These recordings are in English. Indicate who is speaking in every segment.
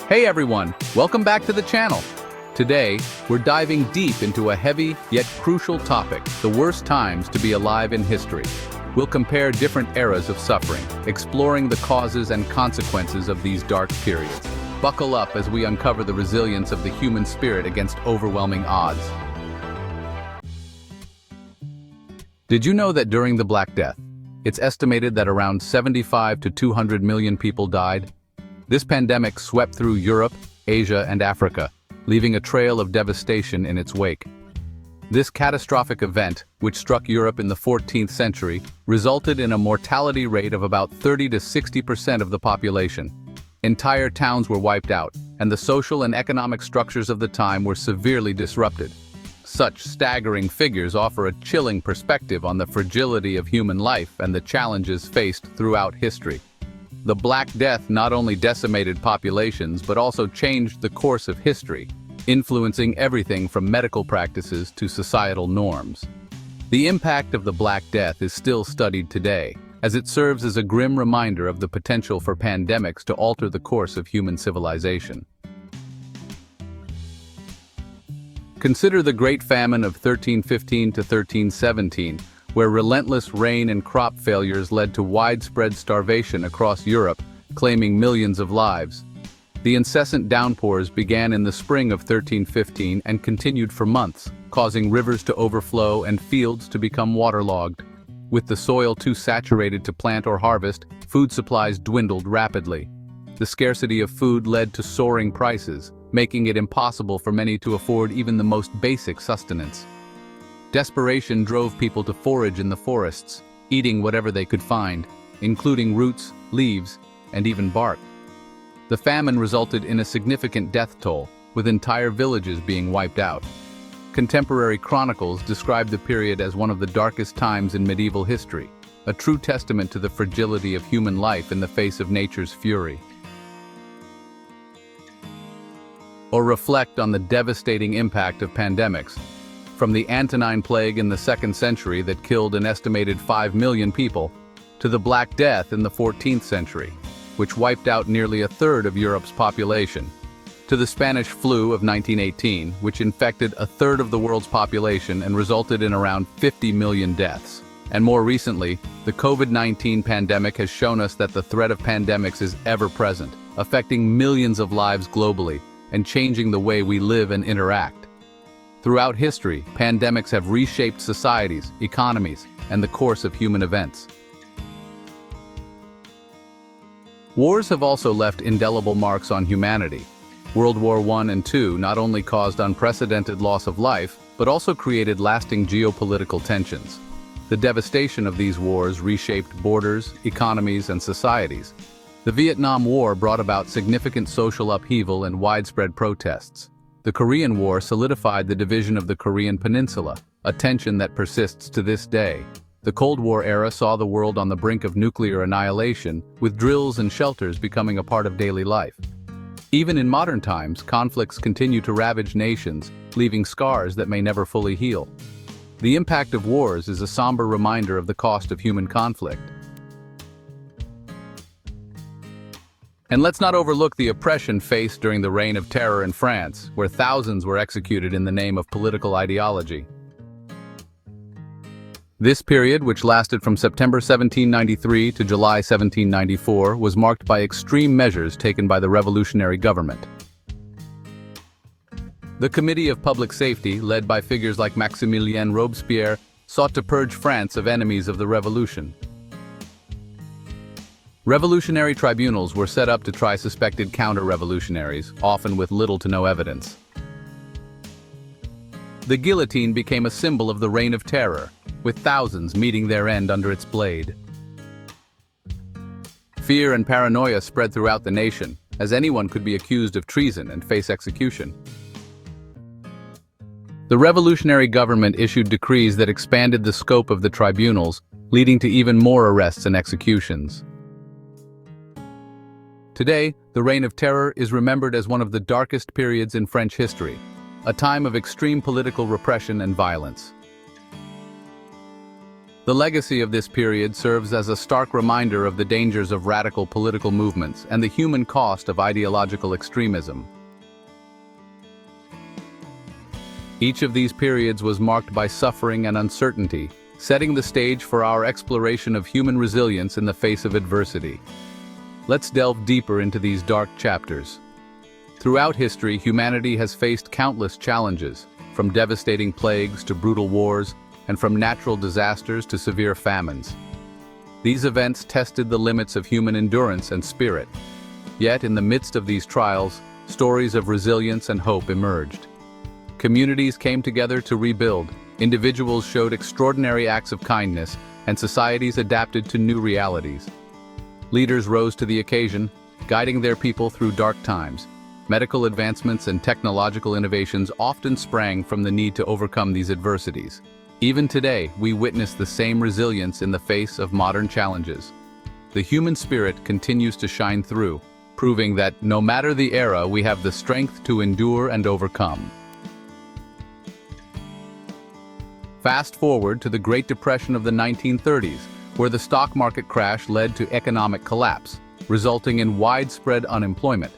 Speaker 1: Hey everyone, welcome back to the channel. Today, we're diving deep into a heavy yet crucial topic, the worst times to be alive in history. We'll compare different eras of suffering, exploring the causes and consequences of these dark periods. Buckle up as we uncover the resilience of the human spirit against overwhelming odds. Did you know that during the Black Death, it's estimated that around 75 to 200 million people died? This pandemic swept through Europe, Asia, and Africa, leaving a trail of devastation in its wake. This catastrophic event, which struck Europe in the 14th century, resulted in a mortality rate of about 30 to 60% of the population. Entire towns were wiped out, and the social and economic structures of the time were severely disrupted. Such staggering figures offer a chilling perspective on the fragility of human life and the challenges faced throughout history. The Black Death not only decimated populations but also changed the course of history, influencing everything from medical practices to societal norms. The impact of the Black Death is still studied today, as it serves as a grim reminder of the potential for pandemics to alter the course of human civilization. Consider the Great Famine of 1315 to 1317, where relentless rain and crop failures led to widespread starvation across Europe, claiming millions of lives. The incessant downpours began in the spring of 1315 and continued for months, causing rivers to overflow and fields to become waterlogged. With the soil too saturated to plant or harvest, food supplies dwindled rapidly. The scarcity of food led to soaring prices, making it impossible for many to afford even the most basic sustenance. Desperation drove people to forage in the forests, eating whatever they could find, including roots, leaves, and even bark. The famine resulted in a significant death toll, with entire villages being wiped out. Contemporary chronicles describe the period as one of the darkest times in medieval history, a true testament to the fragility of human life in the face of nature's fury. Or reflect on the devastating impact of pandemics. From the Antonine Plague in the 2nd century that killed an estimated 5 million people, to the Black Death in the 14th century, which wiped out nearly a third of Europe's population, to the Spanish flu of 1918, which infected a third of the world's population and resulted in around 50 million deaths. And more recently, the COVID-19 pandemic has shown us that the threat of pandemics is ever present, affecting millions of lives globally and changing the way we live and interact. Throughout history, pandemics have reshaped societies, economies, and the course of human events. Wars have also left indelible marks on humanity. World War I and II not only caused unprecedented loss of life, but also created lasting geopolitical tensions. The devastation of these wars reshaped borders, economies, and societies. The Vietnam War brought about significant social upheaval and widespread protests. The Korean War solidified the division of the Korean Peninsula, a tension that persists to this day. The Cold War era saw the world on the brink of nuclear annihilation, with drills and shelters becoming a part of daily life. Even in modern times, conflicts continue to ravage nations, leaving scars that may never fully heal. The impact of wars is a somber reminder of the cost of human conflict. And let's not overlook the oppression faced during the Reign of Terror in France, where thousands were executed in the name of political ideology. This period, which lasted from September 1793 to July 1794, was marked by extreme measures taken by the revolutionary government. The Committee of Public Safety, led by figures like Maximilien Robespierre, sought to purge France of enemies of the revolution. Revolutionary tribunals were set up to try suspected counter-revolutionaries, often with little to no evidence. The guillotine became a symbol of the Reign of Terror, with thousands meeting their end under its blade. Fear and paranoia spread throughout the nation, as anyone could be accused of treason and face execution. The revolutionary government issued decrees that expanded the scope of the tribunals, leading to even more arrests and executions. Today, the Reign of Terror is remembered as one of the darkest periods in French history, a time of extreme political repression and violence. The legacy of this period serves as a stark reminder of the dangers of radical political movements and the human cost of ideological extremism. Each of these periods was marked by suffering and uncertainty, setting the stage for our exploration of human resilience in the face of adversity. Let's delve deeper into these dark chapters. Throughout history, humanity has faced countless challenges, from devastating plagues to brutal wars, and from natural disasters to severe famines. These events tested the limits of human endurance and spirit. Yet, in the midst of these trials, stories of resilience and hope emerged. Communities came together to rebuild, individuals showed extraordinary acts of kindness, and societies adapted to new realities. Leaders rose to the occasion, guiding their people through dark times. Medical advancements and technological innovations often sprang from the need to overcome these adversities. Even today, we witness the same resilience in the face of modern challenges. The human spirit continues to shine through, proving that no matter the era, we have the strength to endure and overcome. Fast forward to the Great Depression of the 1930s, where the stock market crash led to economic collapse, resulting in widespread unemployment.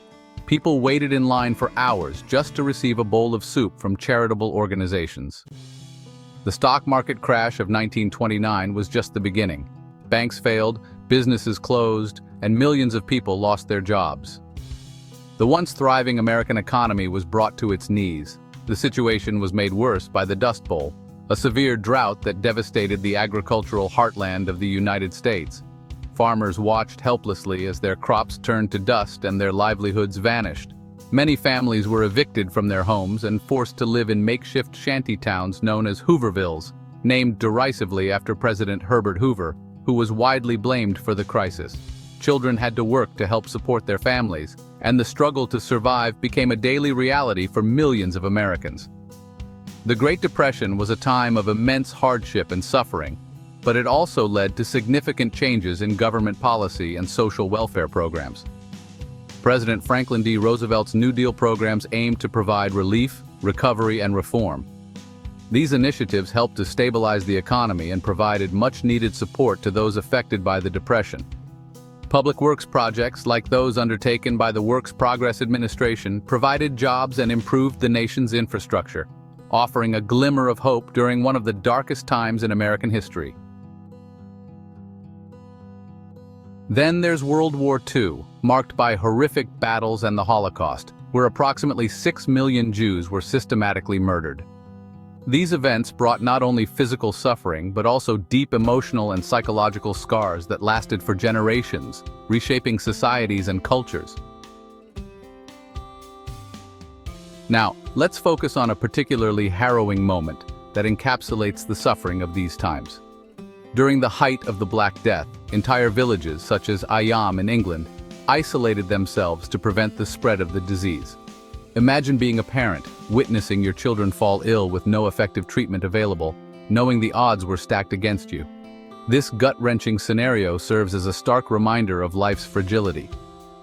Speaker 1: People waited in line for hours just to receive a bowl of soup from charitable organizations. The stock market crash of 1929 was just the beginning. Banks failed, businesses closed, and millions of people lost their jobs. The once thriving American economy was brought to its knees. The situation was made worse by the Dust Bowl, a severe drought that devastated the agricultural heartland of the United States. Farmers watched helplessly as their crops turned to dust and their livelihoods vanished. Many families were evicted from their homes and forced to live in makeshift shanty towns known as Hoovervilles, named derisively after President Herbert Hoover, who was widely blamed for the crisis. Children had to work to help support their families, and the struggle to survive became a daily reality for millions of Americans. The Great Depression was a time of immense hardship and suffering, but it also led to significant changes in government policy and social welfare programs. President Franklin D. Roosevelt's New Deal programs aimed to provide relief, recovery, and reform. These initiatives helped to stabilize the economy and provided much-needed support to those affected by the Depression. Public works projects, like those undertaken by the Works Progress Administration, provided jobs and improved the nation's infrastructure, offering a glimmer of hope during one of the darkest times in American history. Then there's World War II, marked by horrific battles and the Holocaust, where approximately 6 million Jews were systematically murdered. These events brought not only physical suffering, but also deep emotional and psychological scars that lasted for generations, reshaping societies and cultures. Now, let's focus on a particularly harrowing moment that encapsulates the suffering of these times. During the height of the Black Death, entire villages, such as Ayam in England, isolated themselves to prevent the spread of the disease. Imagine being a parent, witnessing your children fall ill with no effective treatment available, knowing the odds were stacked against you. This gut-wrenching scenario serves as a stark reminder of life's fragility.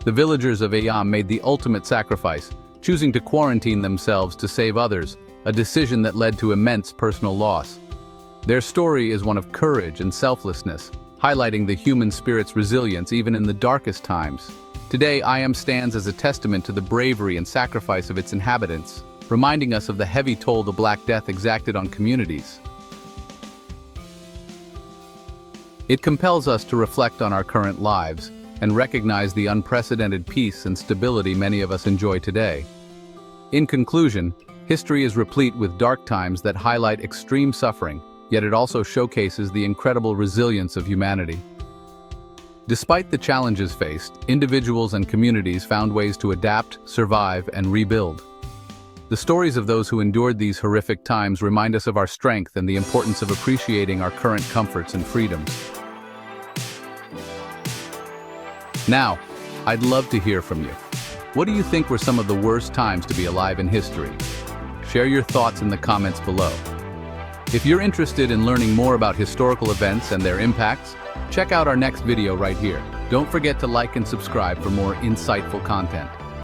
Speaker 1: The villagers of Ayam made the ultimate sacrifice, choosing to quarantine themselves to save others, a decision that led to immense personal loss. Their story is one of courage and selflessness, highlighting the human spirit's resilience even in the darkest times. Today, Ayam stands as a testament to the bravery and sacrifice of its inhabitants, reminding us of the heavy toll the Black Death exacted on communities. It compels us to reflect on our current lives and recognize the unprecedented peace and stability many of us enjoy today. In conclusion, history is replete with dark times that highlight extreme suffering, yet it also showcases the incredible resilience of humanity. Despite the challenges faced, individuals and communities found ways to adapt, survive, and rebuild. The stories of those who endured these horrific times remind us of our strength and the importance of appreciating our current comforts and freedoms. Now, I'd love to hear from you. What do you think were some of the worst times to be alive in history? Share your thoughts in the comments below. If you're interested in learning more about historical events and their impacts, check out our next video right here. Don't forget to like and subscribe for more insightful content.